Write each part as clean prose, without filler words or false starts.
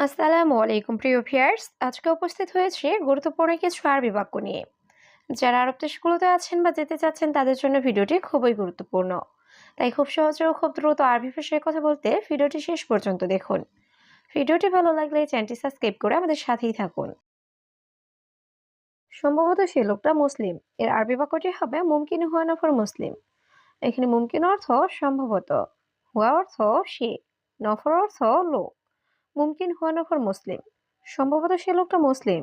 আসসালামু আলাইকুম প্রিয় ভিউয়ার্স, আজকে উপস্থিত হয়েছে গুরুত্বপূর্ণ কিছু আরবি বাক্য নিয়ে। যারা আরব দেশগুলোতে আছেন বা যেতে চাচ্ছেন তাদের জন্য ভিডিওটি খুবই গুরুত্বপূর্ণ। তাই খুব সহজে ও খুব দ্রুত আরবি ভাষায় কথা বলতে ভিডিওটি শেষ পর্যন্ত দেখুন। ভিডিওটি ভালো লাগলে চ্যানেলটি সাবস্ক্রাইব করে আমাদের সাথেই থাকুন। সম্ভবত সে লোকটা মুসলিম, এর আরবি বাক্যটি হবে মুমকিন হুয়া নফর মুসলিম। এখানে মুমকিন অর্থ সম্ভবত, হুয়া অর্থ সে, নফর অর্থ লোক। মুমকিন হুয়া নফর মুসলিম, সম্ভবত সে লোকটা মুসলিম।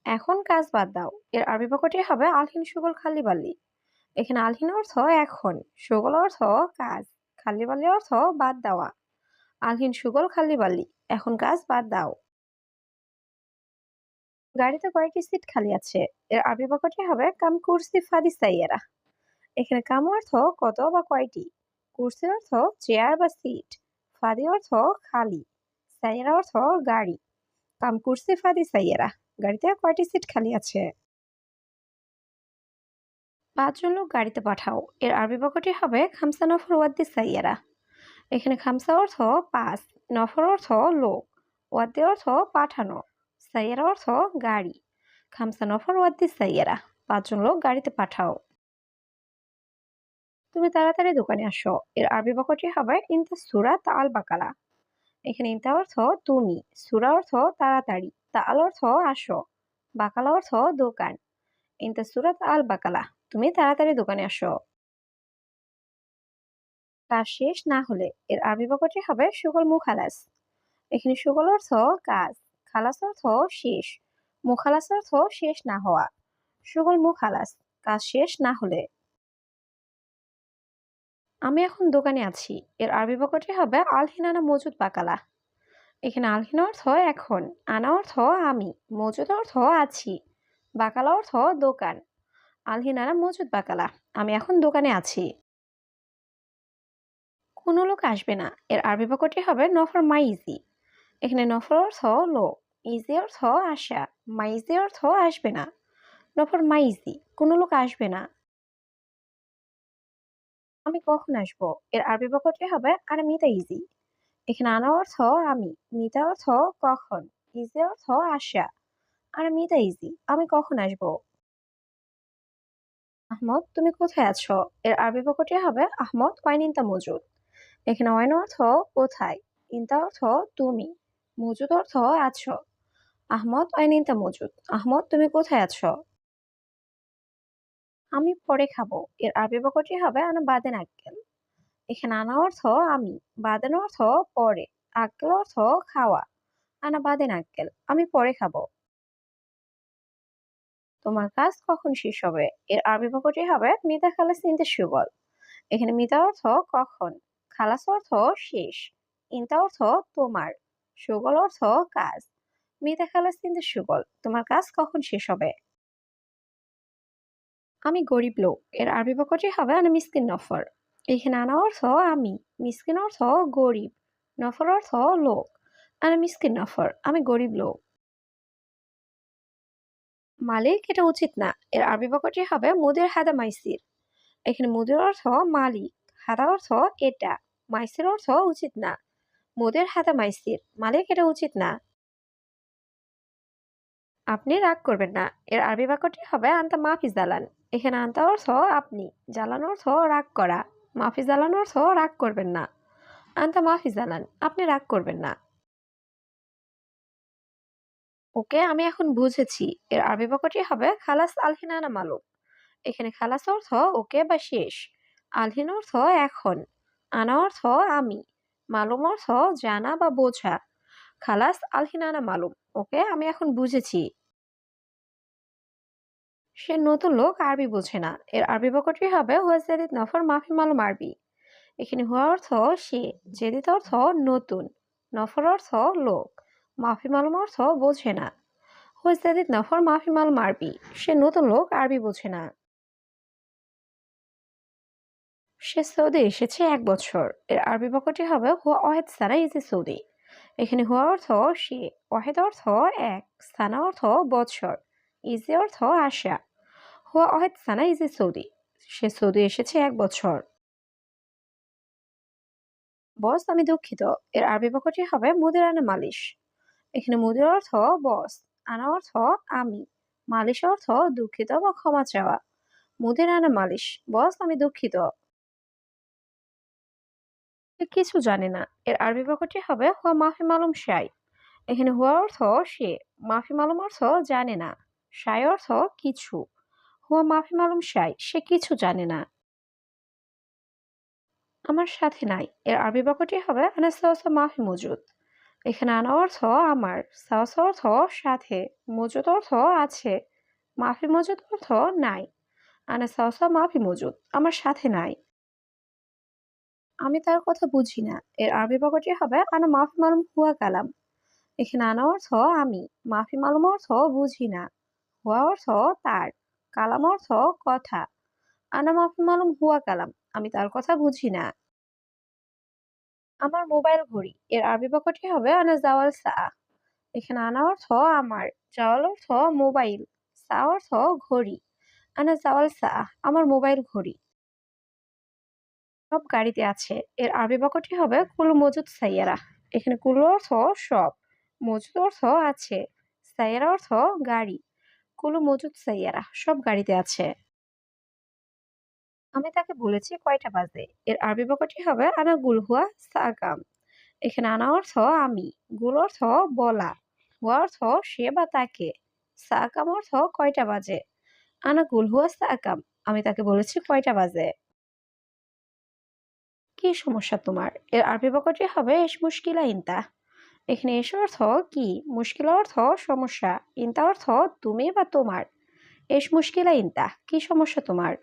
এখন কাজ বাদ দাও, এর আরবি বাক্যটি হবে আলহিন সুগল খালি বাল্লি। এখানে আলহিন অর্থ এখন, সুগল অর্থ কাজ, খালি বাল্লি অর্থ বাদ দেওয়া। আলহিন সুগল খালি বাল্লি, এখন কাজ বাদ দাও। গাড়িতে কয়েকটি সিট খালি আছে, এর আরবি বাক্যটি হবে কাম কুরসি ফাদি সাইয়ারা। এখানে কাম অর্থ কত বা কয়টি, কুরসি অর্থ চেয়ার বা সিট, ফাদি অর্থ খালি, সাইয়ারা অর্থ গাড়ি। কাম কুরসি ফাদি সাইয়ারা, গাড়িতে কয়টি সিট খালি আছে। ৫ জন লোক গাড়িতে পাঠাও, এর আরবি বাক্যটি হবে খামসা নফর ওয়াদ্দি সাইয়ারা। এখানে খামসা অর্থ ৫, নফর অর্থ লোক, ওয়াদ্দি অর্থ পাঠানো, সাইয়ারা অর্থ গাড়ি। খামসা নফর ওয়াদ্দি সাইয়ারা, ৫ জন লোক গাড়িতে পাঠাও। তুমি তাড়াতাড়ি দোকানে আসো, এর আরবি বাক্যটি হবে ইনতা সুরা তা আল বাকালা। এখানে ইনতা অর্থ তুমি, সুরা অর্থ তাড়াতাড়ি, তা আল অর্থ আসো, বাকালা অর্থ দোকান। ইনতা সুরা তা আল বাকালা, তুমি তাড়াতাড়ি দোকানে আসো। কাজ শেষ না হলে, এর আরবি বাক্যটি হবে সুগল মুখালাস। এখানে সুগল অর্থ কাজ, খালাস অর্থ শেষ, মুখালাস অর্থ শেষ না হওয়া। সুগল মুখালাস, কাজ শেষ না হলে। আমি এখন দোকানে আছি, এর আরবি বাক্যটি হবে আলহিনানা মজুদ বাকালা। এখানে আলহিন অর্থ এখন, আনা অর্থ আমি, মজুদ অর্থ আছি, বাকালা অর্থ দোকান। আলহিনানা মজুদ বাকালা, আমি এখন দোকানে আছি। কোনো লোক আসবে না, এর আরবি বাক্যটি হবে নফর মাইজি। এখানে নফর অর্থ লোক, ইজি অর্থ আসা, মাইজি অর্থ আসবে না। নফর মাইজি, কোনো লোক আসবে না। আমি কখন আসবো, এর আরবি বাক্যটি হবে আরে মিতা ইজি। এখানে আনা অর্থ আমি, মিতা অর্থ কখন, ইজি অর্থ আসা। আরে মিতা ইজি, আমি কখন আসবো। আহমদ তুমি কোথায় আছো, এর আরবি বাক্যটি হবে আহমদ ওয়াইন ইনতা মজুদ। এখানে ওয়াইন অর্থ কোথায়, ইনতা অর্থ তুমি, মজুদ অর্থ আছো। আহমদ ওয়াইন ইনতা মজুদ, আহমদ তুমি কোথায় আছো। আমি পরে খাবো, এর আরবি বাক্যটি হবে আনা বাদেন আক্কেল। এখানে আনা অর্থ আমি, বাদেন অর্থ পরে, আক্কেল অর্থ খাওয়া। আনা বাদেন আক্কেল, আমি পরে খাবো। তোমার কাজ কখন শেষ হবে, এর আরবি বাক্যটি হবে মিতা খালাস ইনতা সুগল। এখানে মিতা অর্থ কখন, খালাস অর্থ শেষ, ইনতা অর্থ তোমার, সুগল অর্থ কাজ। মিতা খালাস ইনতা সুগল, তোমার কাজ কখন শেষ হবে। আমি গরিব লোক, এর আরবি বাক্যটি হবে আনা মিসকিন নফর। এখানে আনা অর্থ আমি, মিসকিন অর্থ গরিব, নফর অর্থ লোক। আনা মিসকিন নফর, আমি গরিব লোক। মালিক এটা উচিত না, এর আরবি বাক্যটি হবে মুদির হাদা মাইসির। এখানে মুদির অর্থ মালিক, হাদা অর্থ এটা, মাইসির অর্থ উচিত না। মুদির হাদা মাইসির, মালিক এটা উচিত না। আপনি রাগ করবেন না, এর আরবি বাক্যটি হবে আন্তা মাফি জালান। এখানে আন্তা অর্থ আপনি, জ্বালান অর্থ রাগ করা, মাফি জ্বালান অর্থ রাগ করবেন না। আন্তা মাফি জালান, আপনি রাগ করবেন না। ওকে আমি এখন বুঝেছি, এর আরবি বাক্যটি হবে খালাস আলহিনানা মালুম। এখানে খালাস অর্থ ওকে বা শেষ, আলহিন অর্থ এখন, আনা অর্থ আমি, মালুম অর্থ জানা বা বোঝা। খালাস আলহিনানা মালুম, ওকে আমি এখন বুঝেছি। সে নতুন লোক আরবি বোঝে না, এর আরবি বাক্যটি হবে হুয়া জাদিদ নফর মাফি মালুম আরবি। এখানে হুয়া অর্থ সে, জেদিদ অর্থ নতুন, নফর অর্থ লোক, মাফি মালুম অর্থ বোঝে না। হুয়া জাদিদ নফর মাফি মালুম আরবি, সে নতুন লোক আরবি বোঝে না। সে সৌদি এসেছে ১ বছর, এর আরবি বাক্যটি হবে হুয়া ওয়াহেদ সানা ইজি সৌদি। এখানে হুয়া অর্থ সে, ওয়াহেদ অর্থ এক, সানা অর্থ বছর, ইজি অর্থ আসা। হুয়া ওয়াহেদ সানা ইজি সৌদি, সে সৌদি এসেছে ১ বছর। বস আমি দুঃখিত। এর আরবি বাক্যটি হবে মুদির আনা মালিশ। এখানে মুদির অর্থ বস, আনা অর্থ আমি, মালিশ অর্থ দুঃখিত বা ক্ষমা চাওয়া। মুদির আনা মালিশ, বস আমি দুঃখিত। সে কিছু জানে না। এর আরবি বাক্যটি হবে হুয়া মাফি মালুম শাই। এখানে হুয়া অর্থ সে, মাফি মালুম অর্থ জানে না, শাই অর্থ কিছু। হুয়া মাফি মালুম শাই, সে কিছু জানে না। আমার সাথে নাই। এর আরবি বাক্যটি হবে আনা সাওসা মাফি মজুদ। এখানে আনা অর্থ আমার, সাওসা অর্থ সাথে, মজুদ অর্থ আছে, মাফি মজুদ অর্থ নাই। আনা সাওসা মাফি মজুদ, আমার সাথে নাই। আমি তার কথা বুঝি না। এর আরবি বাক্যটি হবে আনা মাফি মালুম হুয়া কালাম। এখানে আনা অর্থ আমি, মাফি মালুম অর্থ বুঝি না, হুয়া অর্থ তার, কালাম অর্থ কথা। আনা মাফি মালুম হুয়া কালাম, আমি তার কথা বুঝি না। আমার মোবাইল ঘড়ি। এর আরবি বাক্যটি হবে আনা জাওয়াল সা। এখানে আনা অর্থ আমার, জাওয়াল অর্থ মোবাইল, সা অর্থ ঘড়ি। আনা জাওয়াল সা, আমার মোবাইল ঘড়ি। সব গাড়িতে আছে। এর আরবি বাক্যটি হবে কুলু মজুদ সাইয়ারা। এখানে কুলু অর্থ সব, মজুদ অর্থ আছে, সাইয়ারা অর্থ গাড়ি। কুলু মজুদ সাইয়ারা, সব গাড়িতে আছে। আমি তাকে বলেছি কয়টা বাজে। এর আরবি বাক্যটি হবে আনা গুলহুয়া সাকাম। এখানে আনা অর্থ আমি, গুল অর্থ বলা, হুয়া অর্থ সে বা তাকে, সাকাম অর্থ কয়টা বাজে। আনা গুল হুয়া সাকাম, আমি তাকে বলেছি কয়টা বাজে। কি সমস্যা তোমার? এর আরবি বাক্যটি হবে এস মুশকিলা ইনতা। এখানে এস অর্থ কি, মুশকিলা অর্থ সমস্যা, ইনতা অর্থ তুমি বা তোমার। এস মুশকিলা ইনতা, কি সমস্যা তোমার?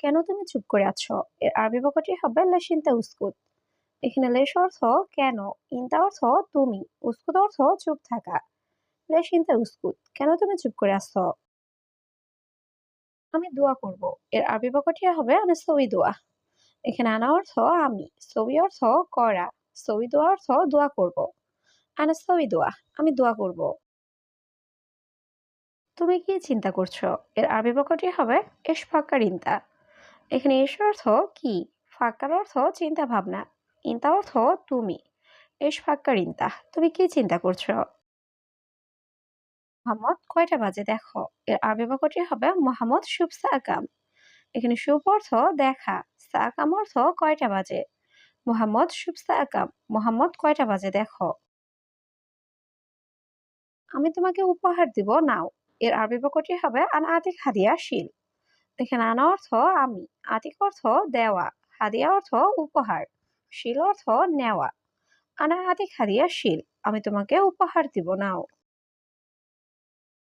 কেন তুমি চুপ করে আছো? এর আরবি বাক্যটি হবে লেশ ইনতা উসকুত। এখানে লেশ অর্থ কেন, ইনতা অর্থ তুমি, উসকুত অর্থ চুপ থাকা। লেশ ইনতা উসকুত, কেন তুমি চুপ করে আছো? আমি দোয়া করব। এর আরবি বাক্যটি হবে আনা সই দোয়া। এখানে আনা অর্থ আমি, সই অর্থ করা, সই দোয়া অর্থ দোয়া করব। আনা সই দোয়া, আমি দোয়া করব। তুমি কি চিন্তা করছো? এর আরবি বাক্যটি হবে এশ ফাক্কার ইনতা। এখানে এশ অর্থ কি, ফাক্কার অর্থ চিন্তা ভাবনা, ইনতা অর্থ তুমি। এশ ফাক্কার ইনতা, তুমি কি চিন্তা করছো? মোহাম্মদ কয়টা বাজে দেখো। এর আরবি বাক্যটি হবে মোহাম্মদ শুভ সাকাম। এখানে শুভ অর্থ দেখা, সাকাম অর্থ কয়টা বাজে। মোহাম্মদ শুভ সাকাম, মোহাম্মদ কয়টা বাজে দেখো। আমি তোমাকে উপহার দিব নাও। এর আরবি বাক্যটি হবে আনা আতিক হাদিয়া শিল। এখানে আনা অর্থ আমি, আতিক অর্থ দেওয়া, হাদিয়া অর্থ উপহার, শিল অর্থ নেওয়া। আনা আতিক হাদিয়া শিল, আমি তোমাকে উপহার দিব নাও।